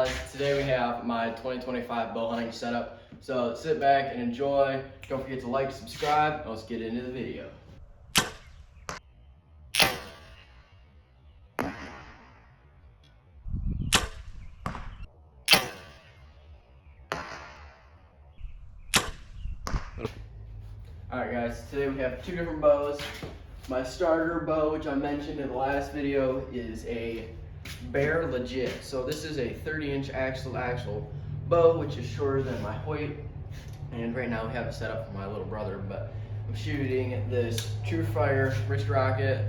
guys, today we have my 2025 bow hunting setup. So sit back and enjoy. Don't forget to like, subscribe, and let's get into the video. Alright guys, today we have two different bows. My starter bow, which I mentioned in the last video, is a Bear Legit. So this is a 30-inch axle bow, which is shorter than my Hoyt. And right now we have it set up for my little brother, but I'm shooting this TrueFire wrist rocket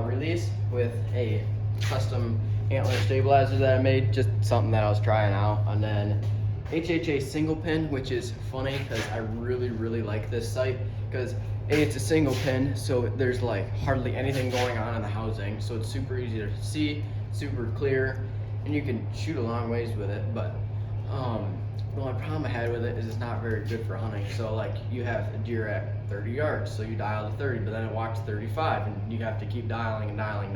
release with a custom antler stabilizer that I made, just something that I was trying out. And then HHA single pin, which is funny because I really like this sight because it's a single pin, so there's like hardly anything going on in the housing, so it's super easy to see, super clear, and you can shoot a long ways with it. But the only problem I had with it is it's not very good for hunting. So like you have a deer at 30 yards, so you dial to 30, but then it walks 35, and you have to keep dialing and dialing.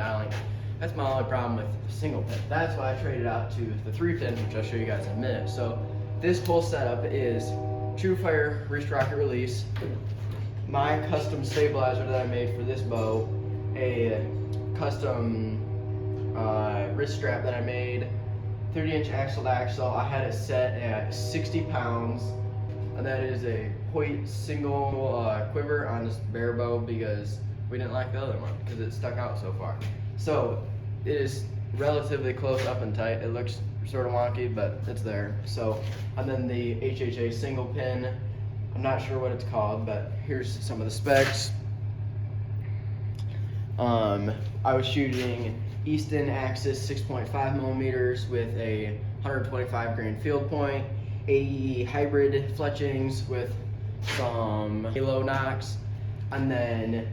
That's my only problem with the single pin. That's why I traded out to the 3-pin, which I'll show you guys in a minute. So this whole setup is TrueFire wrist rocket release, my custom stabilizer that I made for this bow, a custom wrist strap that I made, 30-inch axle to axle. I had it set at 60 pounds, and that is a Hoyt single quiver on this Bear bow because we didn't like the other one because it stuck out so far. So it is relatively close up and tight. It looks sort of wonky, but it's there. So, and then the HHA single pin, I'm not sure what it's called, but here's some of the specs. I was shooting Easton Axis 6.5 millimeters with a 125 grain field point, AE hybrid fletchings with some halo knocks, and then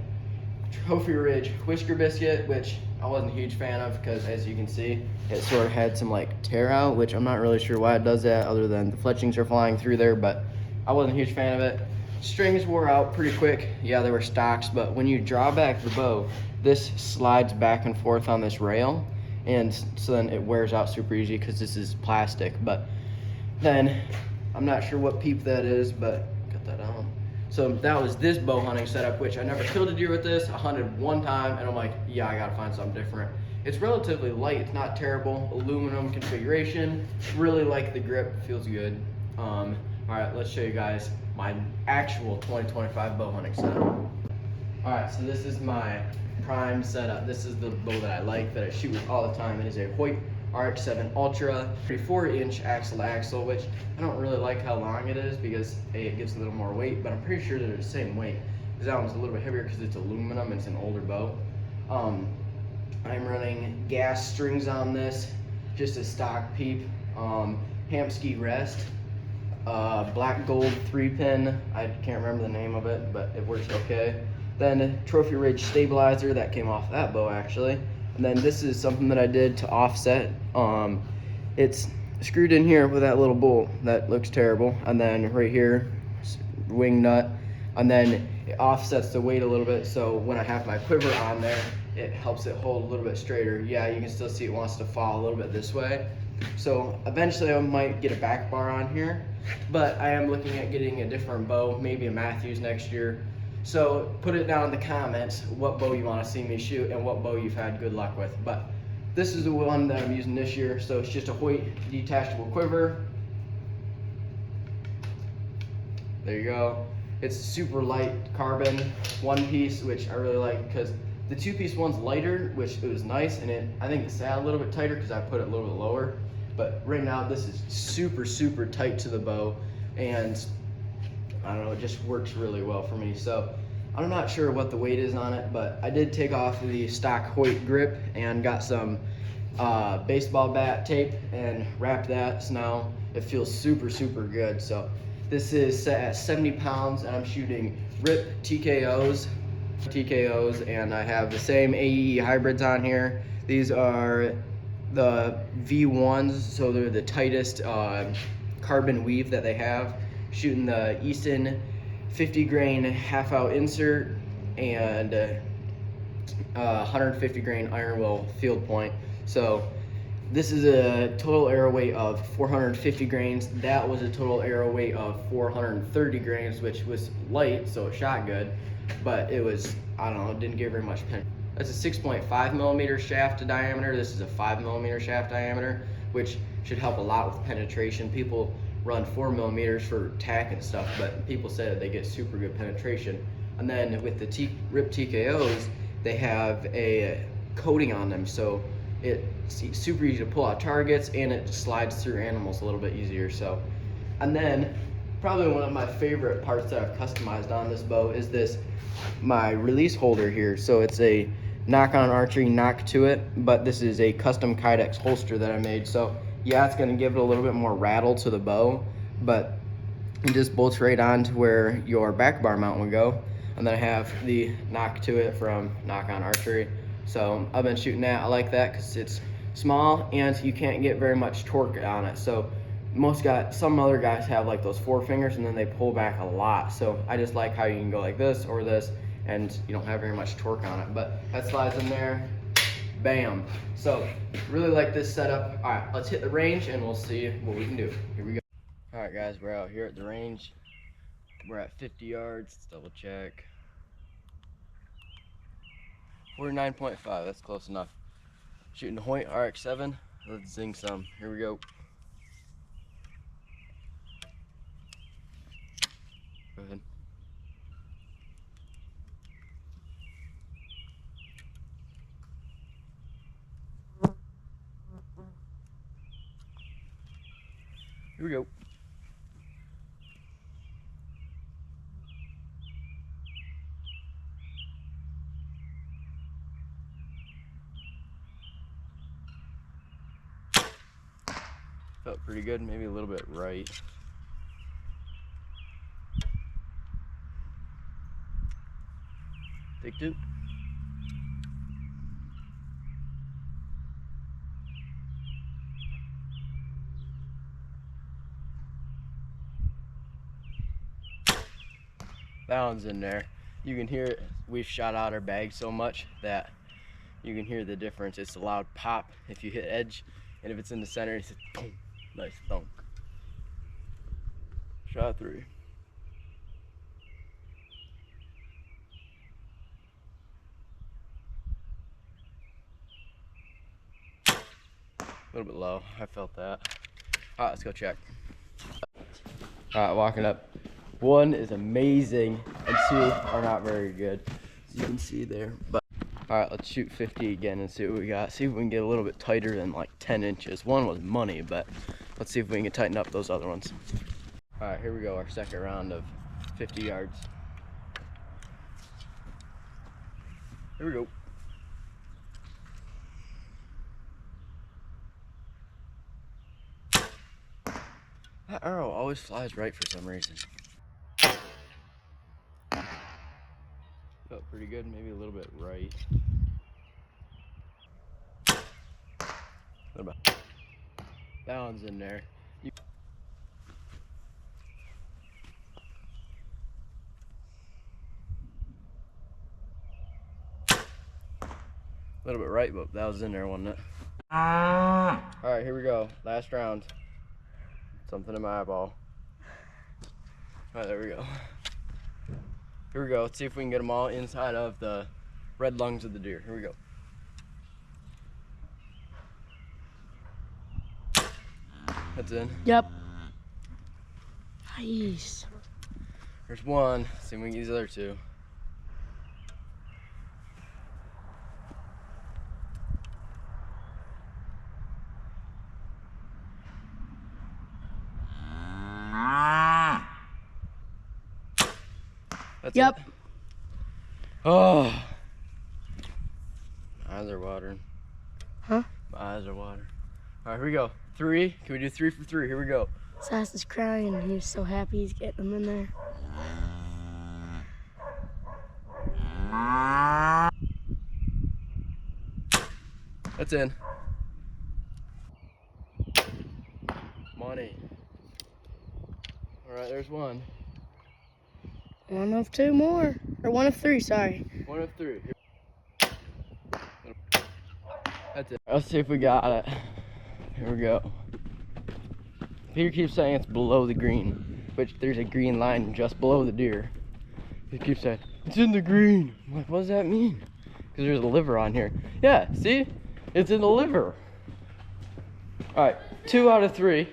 Trophy Ridge whisker biscuit, which I wasn't a huge fan of because, as you can see, it sort of had some like tear out, which I'm not really sure why it does that other than the fletchings are flying through there, but I wasn't a huge fan of it. Strings wore out pretty quick. Yeah, they were stocks, but when you draw back the bow, this slides back and forth on this rail, and so then it wears out super easy because this is plastic. But then I'm not sure what peep that is, but cut that out. So that was this bow hunting setup, which I never killed a deer with this. I hunted one time and I'm like, yeah, I gotta find something different. It's relatively light, it's not terrible. Aluminum configuration, really like the grip, feels good. All right, let's show you guys my actual 2025 bow hunting setup. All right, so this is my prime setup. This is the bow that I like, that I shoot with all the time. It is a Hoyt RX7 Ultra 34-inch axle to axle, which I don't really like how long it is because it gives a little more weight, but I'm pretty sure they're the same weight because that one's a little bit heavier because it's aluminum and it's an older bow. I'm running gas strings on this, just a stock peep, Hamskea rest, black gold 3-pin. I can't remember the name of it, but it works okay. Then Trophy Ridge stabilizer that came off that bow actually. And then this is something that I did to offset. It's screwed in here with that little bolt that looks terrible. And then right here, wing nut. And then it offsets the weight a little bit, so when I have my quiver on there, it helps it hold a little bit straighter. Yeah, you can still see it wants to fall a little bit this way. So eventually I might get a back bar on here, but I am looking at getting a different bow, maybe a Matthews next year. So put it down in the comments what bow you want to see me shoot and what bow you've had good luck with. But this is the one that I'm using this year, so it's just a Hoyt detachable quiver. There you go. It's super light carbon, one piece, which I really like because the 2-piece one's lighter, which it was nice, and I think it sat a little bit tighter because I put it a little bit lower. But right now this is super tight to the bow, and I don't know, it just works really well for me. So I'm not sure what the weight is on it, but I did take off the stock Hoyt grip and got some baseball bat tape and wrapped that, so now it feels super good. So this is set at 70 pounds and I'm shooting RIP TKOs, and I have the same AE hybrids on here. These are the V1s, so they're the tightest carbon weave that they have. Shooting the Easton 50 grain half out insert and 150 grain iron will field point. So This is a total arrow weight of 450 grains. That was a total arrow weight of 430 grains, which was light, so it shot good, but it was, I don't know, it didn't give very much pen. That's a 6.5 millimeter shaft diameter. This is a 5 millimeter shaft diameter, which should help a lot with penetration. People run 4 millimeters for tack and stuff, but people say that they get super good penetration. And then with the RIP TKOs, they have a coating on them, so it's super easy to pull out targets, and it slides through animals a little bit easier. So, and then probably one of my favorite parts that I've customized on this bow is my release holder here. So it's a knock-on archery knock to it, but this is a custom Kydex holster that I made. So yeah, it's going to give it a little bit more rattle to the bow, but it just bolts right on to where your back bar mount would go. And then I have the knock to it from knock-on archery. So I've been shooting that. I like that because it's small and you can't get very much torque on it. So some other guys have like those 4 fingers and then they pull back a lot. So I just like how you can go like this or this and you don't have very much torque on it. But that slides in there, bam. So really like this setup. All right, let's hit the range and we'll see what we can do. Here we go. All right, guys, we're out here at the range. We're at 50 yards. Let's double check. 49.5, that's close enough. Shooting the Hoyt RX-7. Let's zing some. Here we go. Go ahead. Here we go. Felt pretty good, maybe a little bit right. Take 2. That one's in there. You can hear it. We've shot out our bag so much that you can hear the difference. It's a loud pop if you hit edge, and if it's in the center, it's a boom. Nice thunk. Shot 3. A little bit low. I felt that. All right, let's go check. All right, walking up. 1 is amazing, and 2 are not very good, as you can see there. But all right, let's shoot 50 again and see what we got. See if we can get a little bit tighter than like 10 inches. 1 was money, but let's see if we can tighten up those other ones. All right, here we go, our second round of 50 yards. Here we go. That arrow always flies right for some reason. Felt pretty good, maybe a little bit right. What about that one's in there? A little bit right, but that was in there, wasn't it? All right, here we go. Last round. Something in my eyeball. All right, there we go. Here we go. Let's see if we can get them all inside of the red lungs of the deer. Here we go. That's in. Yep. Nice. There's 1. See if we can get these other 2. That's yep. It. Oh. My eyes are watering. Huh? My eyes are watering. All right, here we go. 3. Can we do 3 for 3? Here we go. Sass is crying. He's so happy he's getting them in there. That's in. Money. All right, there's 1. 1 of 2 more. Or 1 of 3, sorry. 1 of 3. That's it. Let's see if we got it. Here we go. Peter keeps saying it's below the green, which there's a green line just below the deer. He keeps saying, it's in the green. I'm like, what does that mean? Because there's a liver on here. Yeah, see? It's in the liver. Alright, 2 out of 3.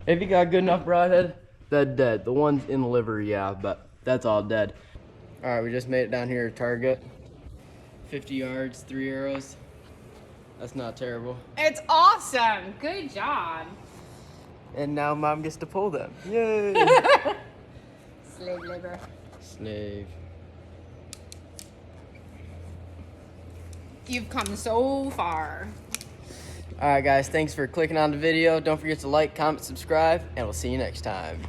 If you got good enough broadhead, that's dead. The one's in the liver, yeah, but that's all dead. Alright, we just made it down here to target. 50 yards, 3 arrows. That's not terrible. It's awesome. Good job. And now Mom gets to pull them. Yay! Slave labor. Slave. You've come so far. Alright guys, thanks for clicking on the video. Don't forget to like, comment, subscribe, and we'll see you next time.